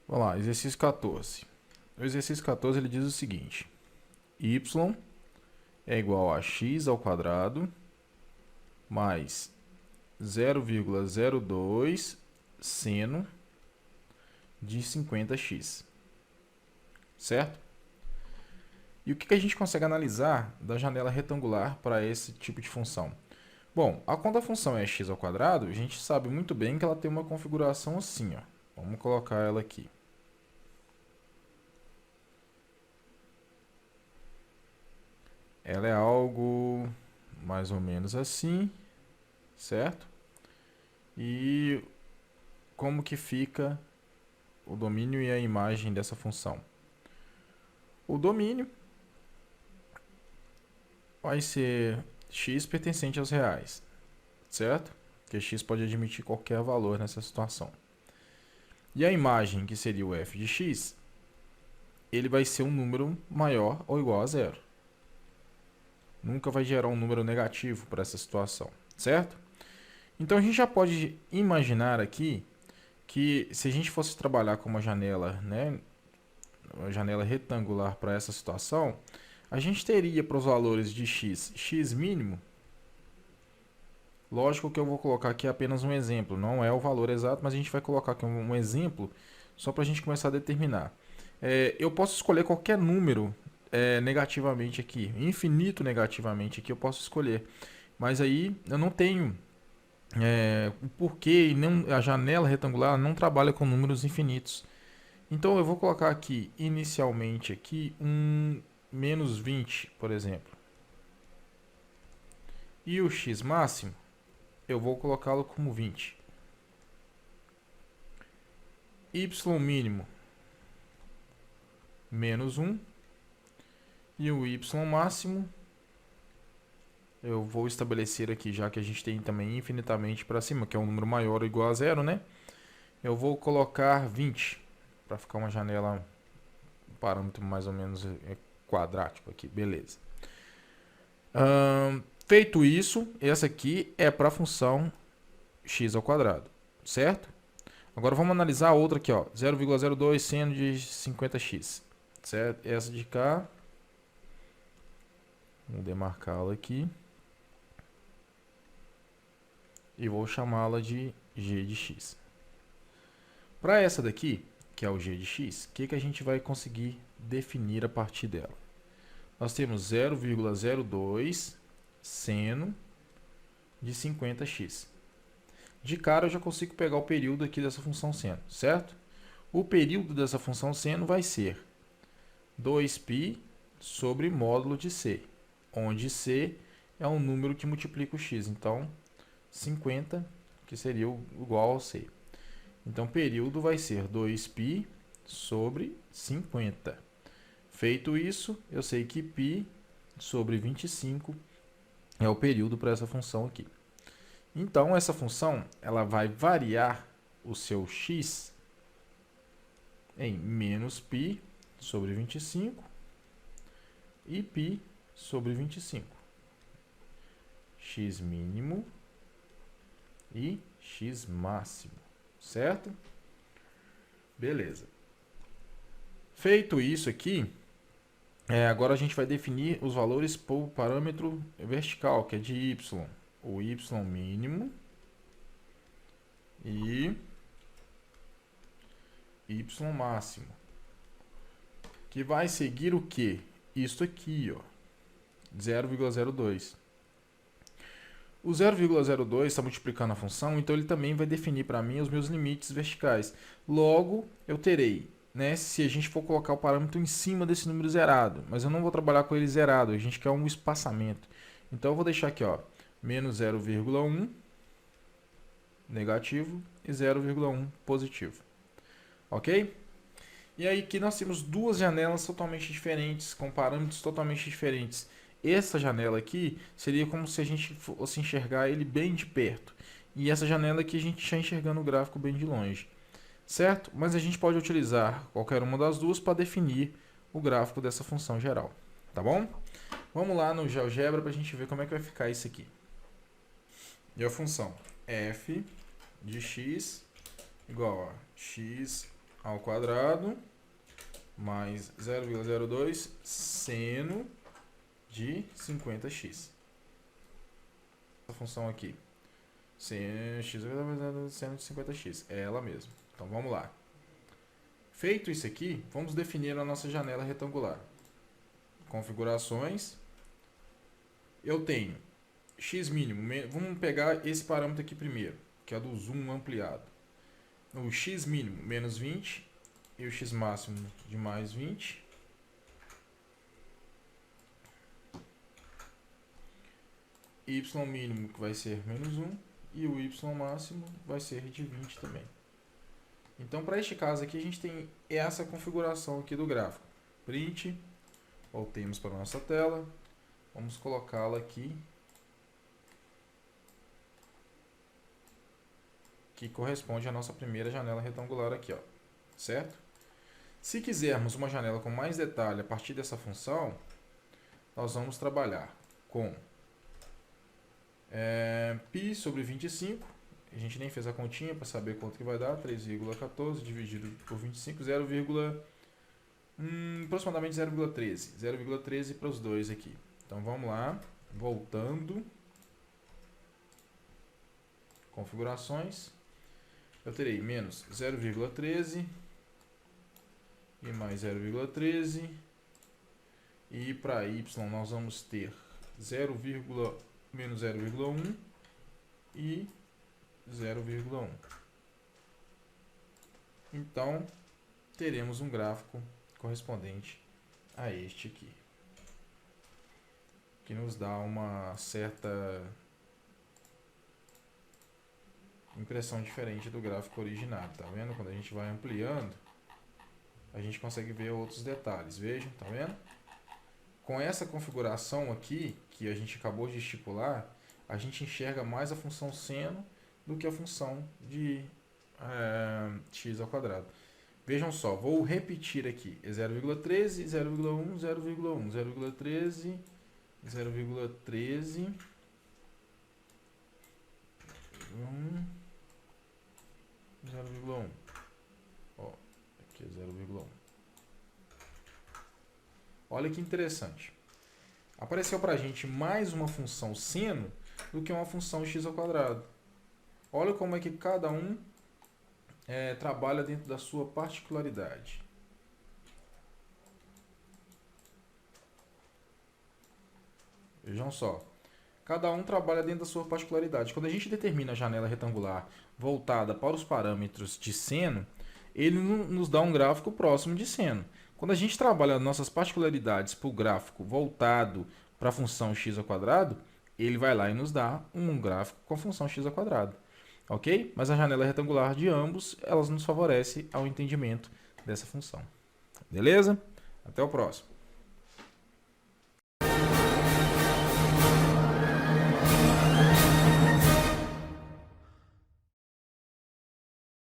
Vamos lá, exercício 14. O exercício 14 ele diz o seguinte: y é igual a x ao quadrado mais 0,02 seno de 50x, certo? E o que a gente consegue analisar da janela retangular para esse tipo de função? Bom, quando a função é x ao quadrado, a gente sabe muito bem que ela tem uma configuração assim, ó. Vamos colocar ela aqui. Ela é algo mais ou menos assim, certo? E como que fica o domínio e a imagem dessa função? O domínio vai ser x pertencente aos reais, certo? Porque x pode admitir qualquer valor nessa situação. E a imagem, que seria o f de x, ele vai ser um número maior ou igual a zero. Nunca vai gerar um número negativo para essa situação, certo? Então a gente já pode imaginar aqui que se a gente fosse trabalhar com uma janela, né, uma janela retangular para essa situação, a gente teria para os valores de x mínimo. Lógico que eu vou colocar aqui apenas um exemplo, não é o valor exato, mas a gente vai colocar aqui um exemplo só para a gente começar a determinar. Eu posso escolher qualquer número negativamente aqui, infinito negativamente aqui eu posso escolher, mas aí eu não tenho o porquê e não, a janela retangular não trabalha com números infinitos. Então eu vou colocar aqui inicialmente aqui um menos 20, por exemplo. E o x máximo eu vou colocá-lo como 20. Y mínimo menos 1. E o y máximo eu vou estabelecer aqui, já que a gente tem também infinitamente para cima, que é um número maior ou igual a zero, né? Eu vou colocar 20, para ficar uma janela, um parâmetro mais ou menos quadrático aqui, beleza. Feito isso, essa aqui é para a função x ao quadrado, certo? Agora vamos analisar a outra aqui, ó, 0,02 seno de 50x, certo? Essa de cá, vou demarcá-la aqui e vou chamá-la de g de x. Para essa daqui, que é o g de x, o que a gente vai conseguir definir a partir dela? Nós temos 0,02 seno de 50x. De cara eu já consigo pegar o período aqui dessa função seno, certo? O período dessa função seno vai ser 2π sobre módulo de c, onde c é um número que multiplica o x, então 50, que seria igual ao c. Então, período vai ser 2π sobre 50. Feito isso, eu sei que π sobre 25 é o período para essa função aqui. Então, essa função ela vai variar o seu x em menos π sobre 25 e π sobre 25. X mínimo e x máximo, certo? Beleza. Feito isso aqui, agora a gente vai definir os valores para o parâmetro vertical, que é de y. O y mínimo e y máximo. Que vai seguir o quê? Isto aqui, ó, 0,02. O 0,02 está multiplicando a função, então ele também vai definir para mim os meus limites verticais. Logo, eu terei, né, se a gente for colocar o parâmetro em cima desse número zerado, mas eu não vou trabalhar com ele zerado, a gente quer um espaçamento. Então eu vou deixar aqui, ó, menos 0,1 negativo e 0,1 positivo. Ok? E aí aqui nós temos duas janelas totalmente diferentes, com parâmetros totalmente diferentes. Essa janela aqui seria como se a gente fosse enxergar ele bem de perto. E essa janela aqui a gente está enxergando o gráfico bem de longe. Certo? Mas a gente pode utilizar qualquer uma das duas para definir o gráfico dessa função geral. Tá bom? Vamos lá no GeoGebra para a gente ver como é que vai ficar isso aqui. E a função f de x igual a x ao quadrado mais 0,02 seno de 50x. Essa função aqui, seno de 50x, é ela mesma. Então vamos lá. Feito isso aqui, vamos definir a nossa janela retangular. Configurações. Eu tenho x mínimo, vamos pegar esse parâmetro aqui primeiro, que é do zoom ampliado. O x mínimo menos 20 e o x máximo de mais 20. Y mínimo que vai ser menos 1 e o y máximo vai ser de 20 também. Então, para este caso aqui, a gente tem essa configuração aqui do gráfico. Print, voltemos para a nossa tela, vamos colocá-la aqui, que corresponde à nossa primeira janela retangular aqui, ó, certo? Se quisermos uma janela com mais detalhe a partir dessa função, nós vamos trabalhar com π sobre 25, a gente nem fez a continha para saber quanto que vai dar, 3,14 dividido por 25, aproximadamente 0,13. 0,13 para os dois aqui. Então vamos lá, voltando. Configurações. Eu terei menos 0,13 e mais 0,13. E para y nós vamos ter menos 0,1 e 0,1. Então, teremos um gráfico correspondente a este aqui, que nos dá uma certa impressão diferente do gráfico original, tá vendo? Quando a gente vai ampliando, a gente consegue ver outros detalhes, vejam, tá vendo? Com essa configuração aqui, que a gente acabou de estipular, a gente enxerga mais a função seno do que a função de x ao quadrado. Vejam só, vou repetir aqui, 0,13, 0,1, 0,1, 0,13, 0,13, 0,1. Ó, aqui é 0,1. Olha que interessante. Apareceu para a gente mais uma função seno do que uma função x ao quadrado. Olha como é que cada um trabalha dentro da sua particularidade. Vejam só. Cada um trabalha dentro da sua particularidade. Quando a gente determina a janela retangular voltada para os parâmetros de seno, ele nos dá um gráfico próximo de seno. Quando a gente trabalha nossas particularidades para o gráfico voltado para a função x ao quadrado, ele vai lá e nos dá um gráfico com a função x ao quadrado. Ok? Mas a janela retangular de ambos, elas nos favorece ao entendimento dessa função. Beleza? Até o próximo.